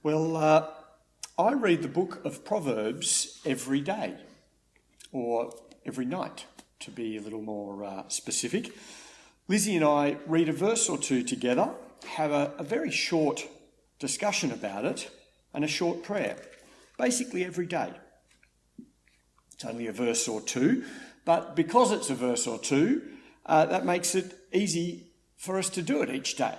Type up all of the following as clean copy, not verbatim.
I read the book of Proverbs every day, or every night, to be a little more specific. Lizzie and I read a verse or two together, have a very short discussion about it, and a short prayer, basically every day. It's only a verse or two, but because it's a verse or two, that makes it easy for us to do it each day.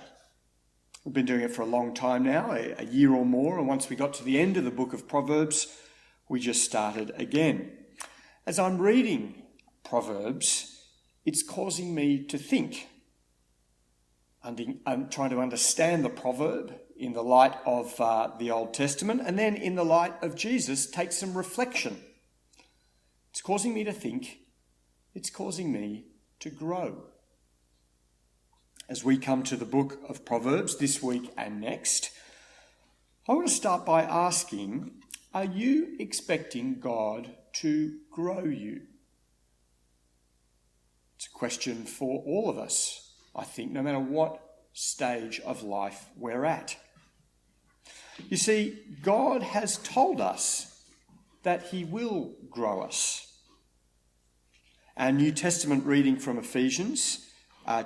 We've been doing it for a long time now, a year or more, and once we got to the end of the book of Proverbs, we just started again. As I'm reading Proverbs, it's causing me to think. I'm trying to understand the proverb in the light of the Old Testament, and then in the light of Jesus, take some reflection. It's causing me to think. It's causing me to grow. As we come to the book of Proverbs this week and next, I want to start by asking, are you expecting God to grow you? It's a question for all of us, I think, no matter what stage of life we're at. You see, God has told us that he will grow us. Our New Testament reading from Ephesians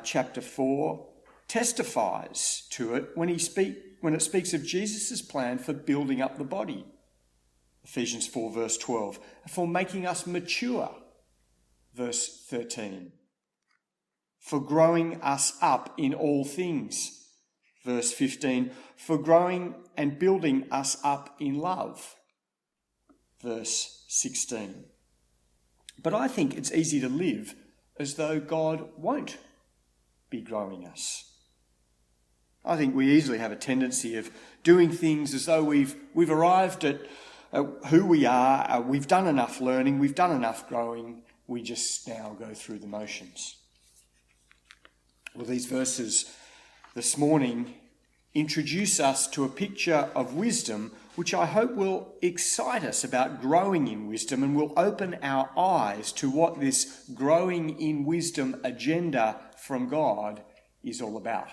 chapter 4 testifies to it when it speaks of Jesus' plan for building up the body. Ephesians 4 verse 12, for making us mature, verse 13, for growing us up in all things, verse 15, for growing and building us up in love, verse 16. But I think it's easy to live as though God won't be growing us. I think we easily have a tendency of doing things as though we've arrived at who we are, we've done enough learning, we've done enough growing, we just now go through the motions. Well, these verses this morning introduce us to a picture of wisdom which I hope will excite us about growing in wisdom and will open our eyes to what this growing in wisdom agenda from God is all about.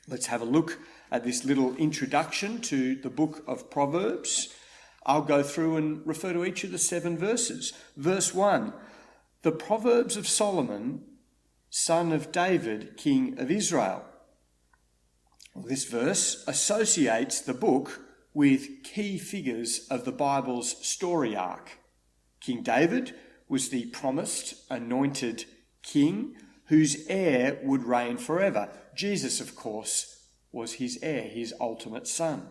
Let's have a look at this little introduction to the book of Proverbs. I'll go through and refer to each of the 7 verses. Verse 1, the Proverbs of Solomon, son of David, king of Israel. This verse associates the book with key figures of the Bible's story arc. King David was the promised, anointed king whose heir would reign forever. Jesus, of course, was his heir, his ultimate son.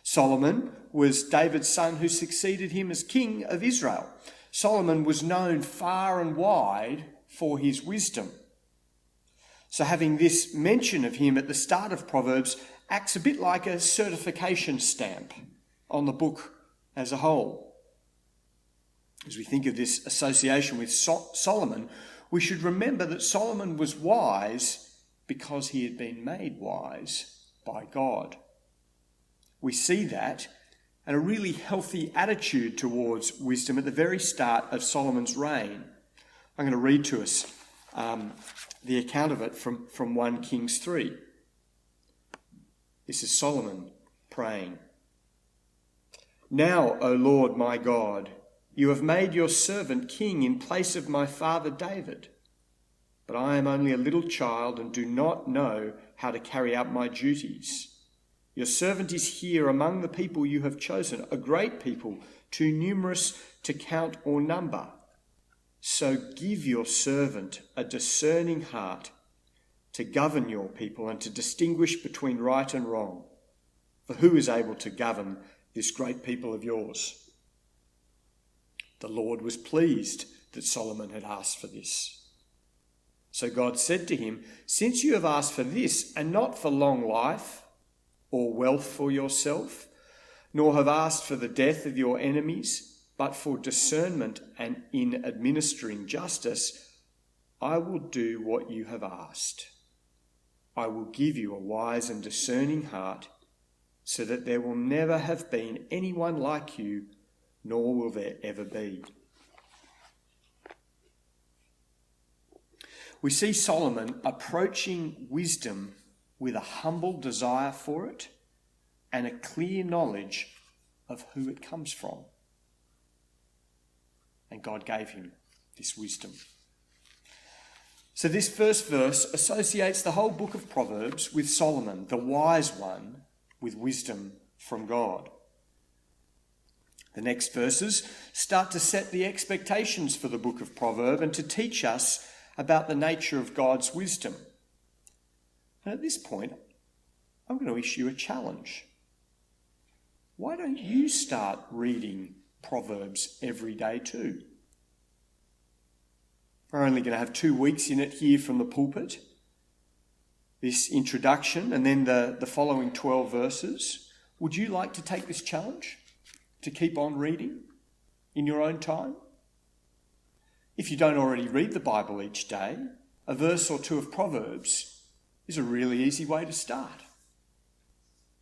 Solomon was David's son who succeeded him as king of Israel. Solomon was known far and wide for his wisdom. So having this mention of him at the start of Proverbs acts a bit like a certification stamp on the book as a whole. As we think of this association with Solomon, we should remember that Solomon was wise because he had been made wise by God. We see that and a really healthy attitude towards wisdom at the very start of Solomon's reign. I'm going to read to us the account of it from 1 Kings 3. This is Solomon praying. Now, O Lord my God, you have made your servant king in place of my father David. But I am only a little child and do not know how to carry out my duties. Your servant is here among the people you have chosen, a great people, too numerous to count or number. So give your servant a discerning heart to govern your people and to distinguish between right and wrong. For who is able to govern this great people of yours? The Lord was pleased that Solomon had asked for this. So God said to him, since you have asked for this and not for long life or wealth for yourself, nor have asked for the death of your enemies, but for discernment and in administering justice, I will do what you have asked. I will give you a wise and discerning heart, so that there will never have been anyone like you, nor will there ever be. We see Solomon approaching wisdom with a humble desire for it and a clear knowledge of who it comes from. And God gave him this wisdom. So this first verse associates the whole book of Proverbs with Solomon, the wise one, with wisdom from God. The next verses start to set the expectations for the book of Proverbs and to teach us about the nature of God's wisdom. And at this point, I'm going to issue a challenge. Why don't you start reading Proverbs every day too? We're only going to have 2 weeks in it here from the pulpit. This introduction and then the following 12 verses. Would you like to take this challenge to keep on reading in your own time? If you don't already read the Bible each day, a verse or two of Proverbs is a really easy way to start.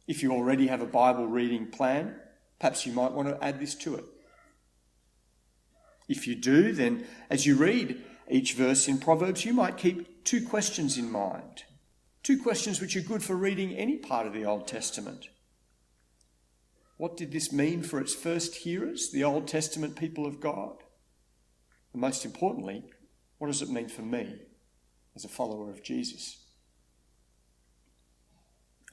If you already have a Bible reading plan, perhaps you might want to add this to it. If you do, then as you read each verse in Proverbs, you might keep 2 questions in mind. 2 questions which are good for reading any part of the Old Testament. What did this mean for its first hearers, the Old Testament people of God? And most importantly, what does it mean for me as a follower of Jesus?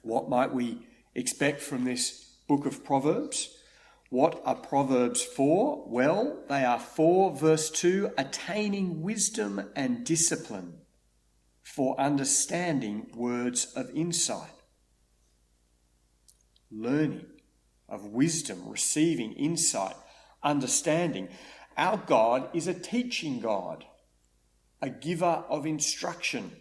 What might we expect from this book of Proverbs? What are Proverbs for? Well, they are for, verse 2, attaining wisdom and discipline, for understanding words of insight. Learning of wisdom, receiving insight, understanding. Our God is a teaching God, a giver of instruction.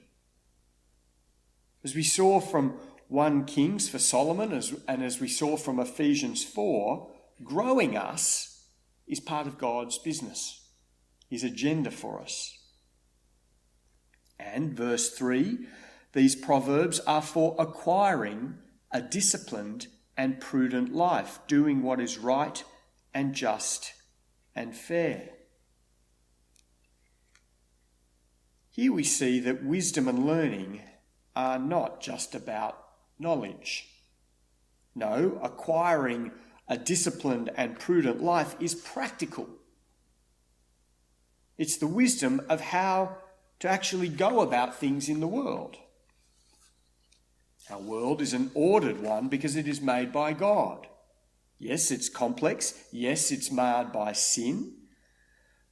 As we saw from 1 Kings for Solomon, and as we saw from Ephesians 4, growing us is part of God's business, his agenda for us. And verse 3, these proverbs are for acquiring a disciplined and prudent life, doing what is right and just and fair. Here we see that wisdom and learning are not just about knowledge. No, acquiring a disciplined and prudent life is practical. It's the wisdom of how to actually go about things in the world. Our world is an ordered one because it is made by God. Yes, it's complex. Yes, it's marred by sin.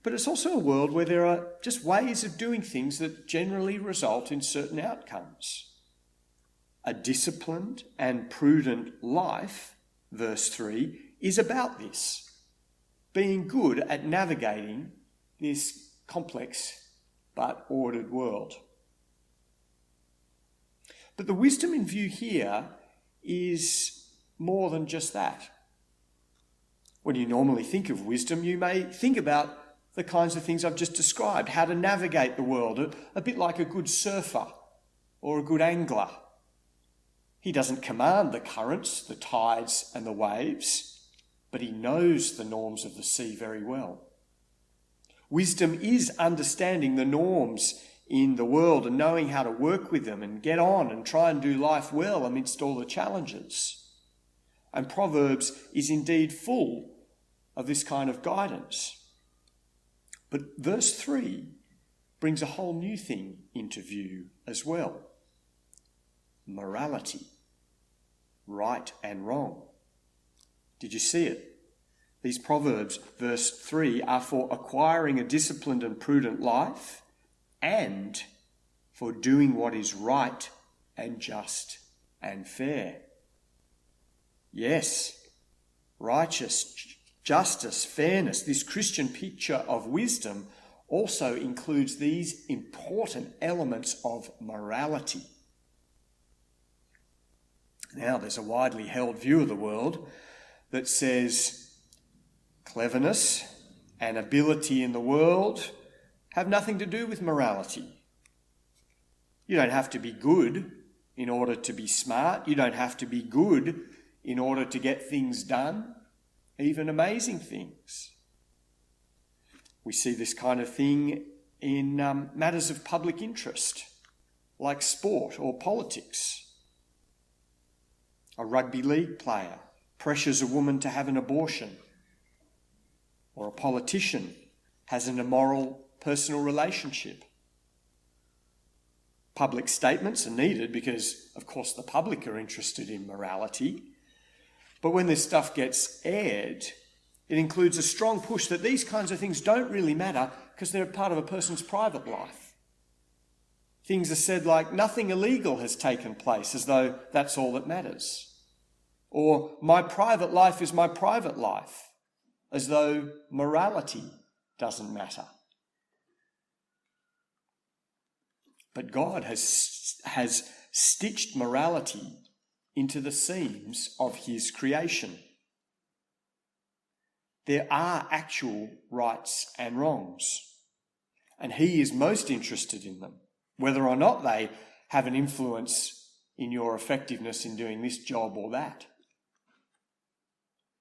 But it's also a world where there are just ways of doing things that generally result in certain outcomes. A disciplined and prudent life, verse 3, is about this, being good at navigating this complex but ordered world. But the wisdom in view here is more than just that. When you normally think of wisdom, you may think about the kinds of things I've just described, how to navigate the world, a bit like a good surfer or a good angler. He doesn't command the currents, the tides and the waves, but he knows the norms of the sea very well. Wisdom is understanding the norms in the world and knowing how to work with them and get on and try and do life well amidst all the challenges. And Proverbs is indeed full of this kind of guidance. But verse 3 brings a whole new thing into view as well. Morality. Right and wrong. Did you see it? These Proverbs, verse 3, are for acquiring a disciplined and prudent life and for doing what is right and just and fair. Yes, righteous, justice, fairness, this Christian picture of wisdom also includes these important elements of morality. Now, there's a widely held view of the world that says cleverness and ability in the world have nothing to do with morality. You don't have to be good in order to be smart. You don't have to be good in order to get things done, even amazing things. We see this kind of thing in matters of public interest, like sport or politics. A rugby league player pressures a woman to have an abortion, or a politician has an immoral personal relationship. Public statements are needed because, of course, the public are interested in morality. But when this stuff gets aired, it includes a strong push that these kinds of things don't really matter because they're part of a person's private life. Things are said like nothing illegal has taken place, as though that's all that matters. Or my private life is my private life, as though morality doesn't matter. But God has stitched morality into the seams of his creation. There are actual rights and wrongs, and he is most interested in them, whether or not they have an influence in your effectiveness in doing this job or that.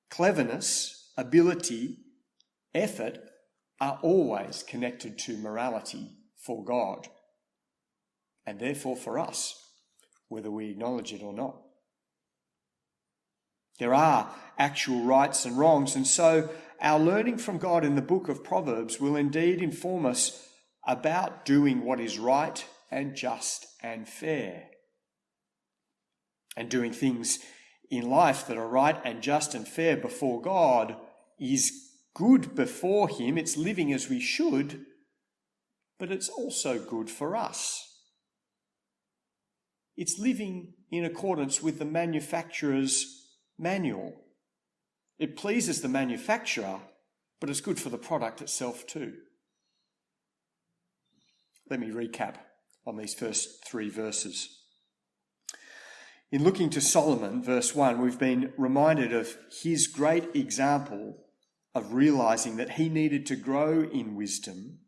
Cleverness, ability, effort are always connected to morality for God, and therefore for us, whether we acknowledge it or not. There are actual rights and wrongs, and so our learning from God in the book of Proverbs will indeed inform us about doing what is right and just and fair. And doing things in life that are right and just and fair before God is good before him. It's living as we should, but it's also good for us. It's living in accordance with the manufacturer's manual. It pleases the manufacturer, but it's good for the product itself too. Let me recap on these first 3 verses. In looking to Solomon, verse 1, we've been reminded of his great example of realizing that he needed to grow in wisdom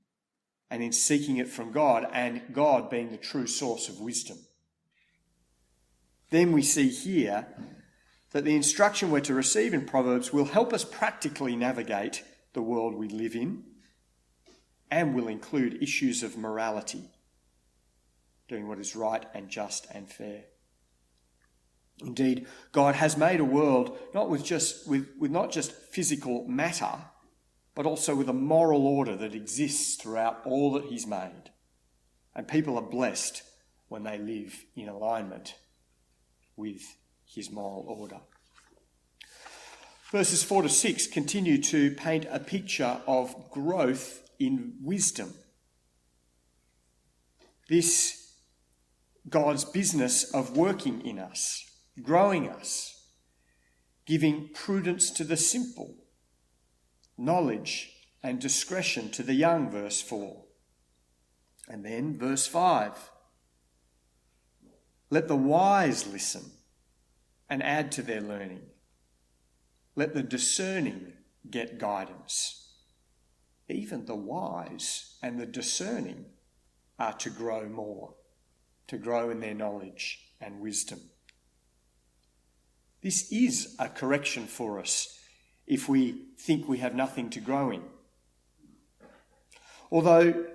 and in seeking it from God, and God being the true source of wisdom. Then we see here that the instruction we're to receive in Proverbs will help us practically navigate the world we live in and will include issues of morality, doing what is right and just and fair. Indeed, God has made a world not with not just physical matter, but also with a moral order that exists throughout all that he's made. And people are blessed when they live in alignment with his moral order. Verses 4 to 6 continue to paint a picture of growth in wisdom. This God's business of working in us, growing us, giving prudence to the simple, knowledge and discretion to the young, verse 4. And then verse 5. Let the wise listen and add to their learning. Let the discerning get guidance. Even the wise and the discerning are to grow more, to grow in their knowledge and wisdom. This is a correction for us if we think we have nothing to grow in. Although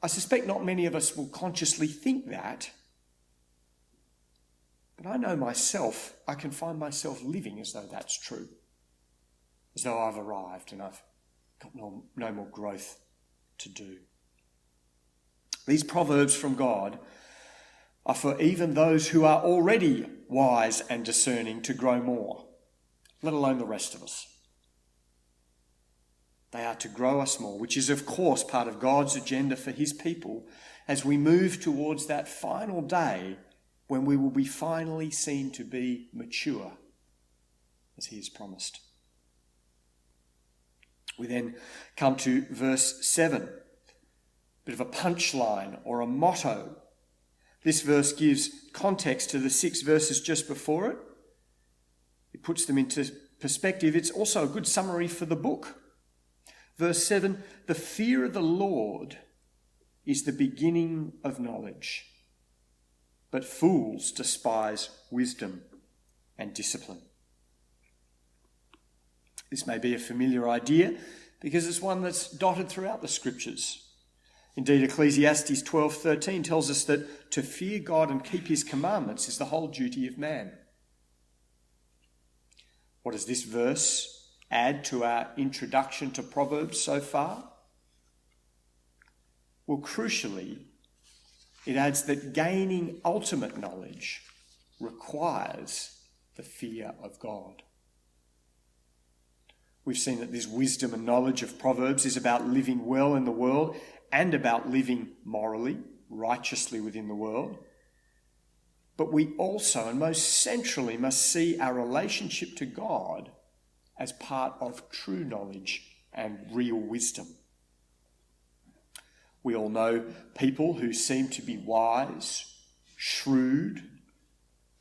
I suspect not many of us will consciously think that, but I know myself, I can find myself living as though that's true, as though I've arrived and I've got no more growth to do. These proverbs from God are for even those who are already wise and discerning to grow more, let alone the rest of us. They are to grow us more, which is, of course, part of God's agenda for his people as we move towards that final day when we will be finally seen to be mature, as he has promised. We then come to verse 7, a bit of a punchline or a motto. This verse gives context to the 6 verses just before it. It puts them into perspective. It's also a good summary for the book. Verse 7, the fear of the Lord is the beginning of knowledge, but fools despise wisdom and discipline. This may be a familiar idea because it's one that's dotted throughout the scriptures. Indeed, Ecclesiastes 12:13 tells us that to fear God and keep his commandments is the whole duty of man. What does this verse add to our introduction to Proverbs so far? Well, crucially, it adds that gaining ultimate knowledge requires the fear of God. We've seen that this wisdom and knowledge of Proverbs is about living well in the world and about living morally, righteously within the world. But we also, and most centrally, must see our relationship to God as part of true knowledge and real wisdom. We all know people who seem to be wise, shrewd,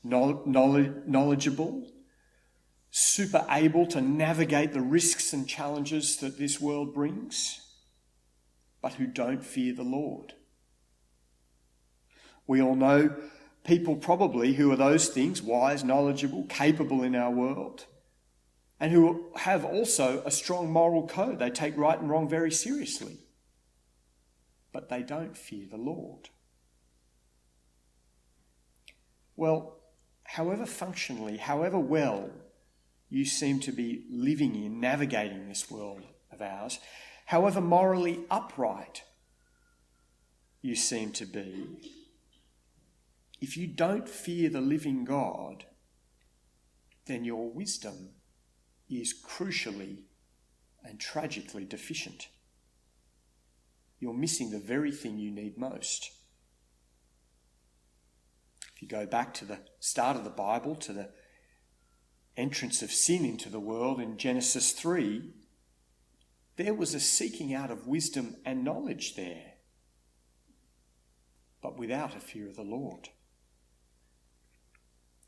knowledgeable, super able to navigate the risks and challenges that this world brings, but who don't fear the Lord. We all know people probably who are those things, wise, knowledgeable, capable in our world, and who have also a strong moral code. They take right and wrong very seriously, but they don't fear the Lord. Well, however functionally, however well you seem to be living in, navigating this world of ours, however morally upright you seem to be, if you don't fear the living God, then your wisdom is crucially and tragically deficient. You're missing the very thing you need most. If you go back to the start of the Bible, to the entrance of sin into the world in Genesis 3, there was a seeking out of wisdom and knowledge there, but without a fear of the Lord.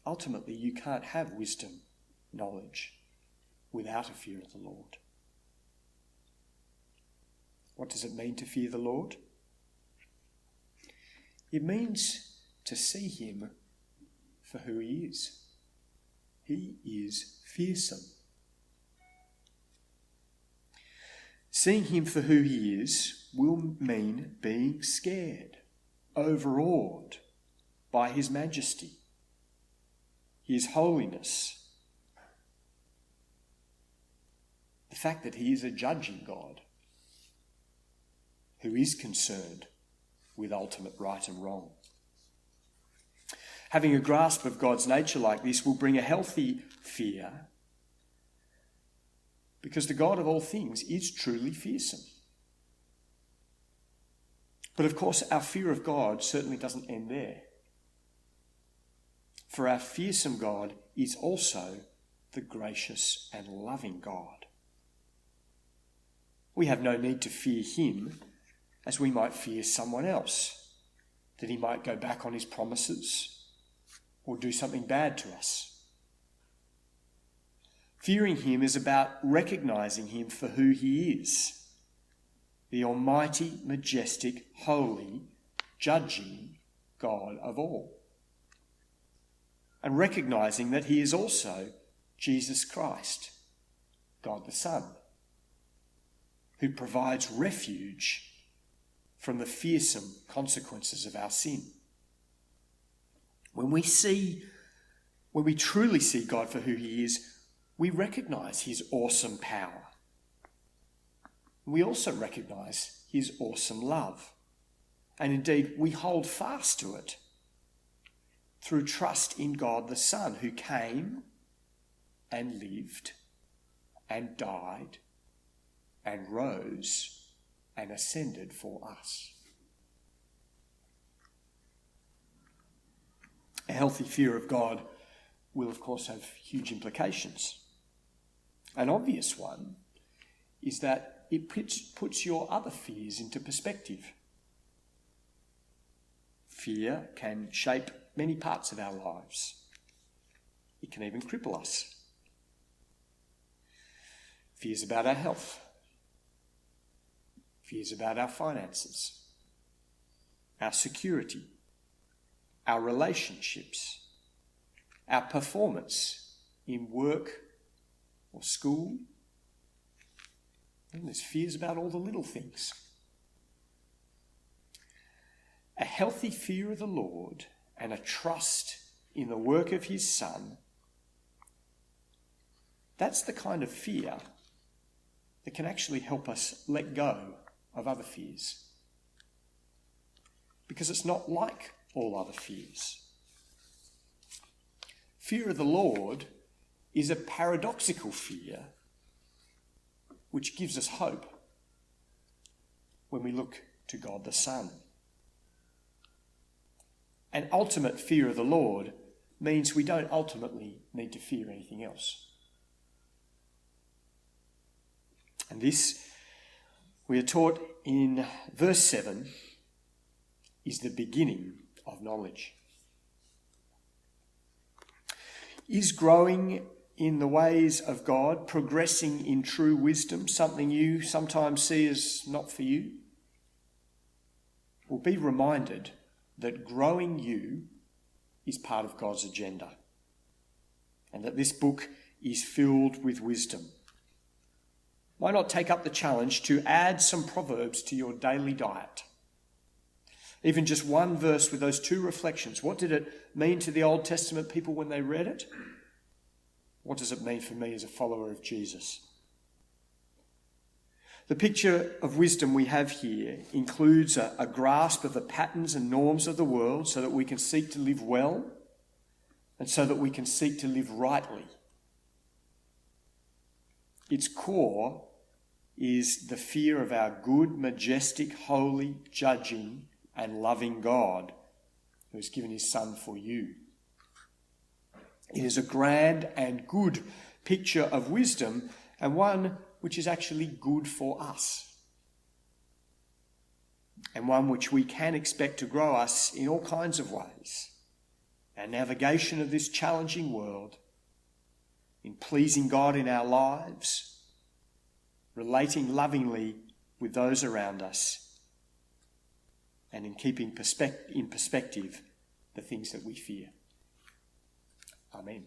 Ultimately, you can't have wisdom, knowledge, without a fear of the Lord. What does it mean to fear the Lord? It means to see him for who he is. He is fearsome. Seeing him for who he is will mean being scared, overawed by his majesty, his holiness, the fact that he is a judging God who is concerned with ultimate right and wrong. Having a grasp of God's nature like this will bring a healthy fear, because the God of all things is truly fearsome. But of course, our fear of God certainly doesn't end there. For our fearsome God is also the gracious and loving God. We have no need to fear him as we might fear someone else, that he might go back on his promises or do something bad to us. Fearing him is about recognizing him for who he is, the almighty, majestic, holy, judging God of all. And recognizing that he is also Jesus Christ, God the Son, who provides refuge from the fearsome consequences of our sin. When we truly see God for who he is, we recognise his awesome power. We also recognise his awesome love. And indeed, we hold fast to it through trust in God the Son, who came and lived and died and rose and ascended for us. A healthy fear of God will, of course, have huge implications. An obvious one is that it puts your other fears into perspective. Fear can shape many parts of our lives. It can even cripple us. Fears about our health. Fears about our finances, our security, our relationships, our performance in work or school. And there's fears about all the little things. A healthy fear of the Lord and a trust in the work of his Son that's the kind of fear that can actually help us let go of other fears. Because it's not like all other fears. Fear of the Lord is a paradoxical fear which gives us hope when we look to God the Son. An ultimate fear of the Lord means we don't ultimately need to fear anything else. And this, we are taught in verse 7, is the beginning of knowledge. Is growing in the ways of God, progressing in true wisdom, something you sometimes see as not for you? Well, be reminded that growing you is part of God's agenda, and that this book is filled with wisdom. Why not take up the challenge to add some Proverbs to your daily diet? Even just one verse with those two reflections. What did it mean to the Old Testament people when they read it? What does it mean for me as a follower of Jesus? The picture of wisdom we have here includes a grasp of the patterns and norms of the world so that we can seek to live well and so that we can seek to live rightly. Its core is the fear of our good, majestic, holy, judging and loving God who has given his Son for you. It is a grand and good picture of wisdom, and one which is actually good for us, and one which we can expect to grow us in all kinds of ways. Our navigation of this challenging world, in pleasing God in our lives, relating lovingly with those around us, and in keeping in perspective the things that we fear. Amen.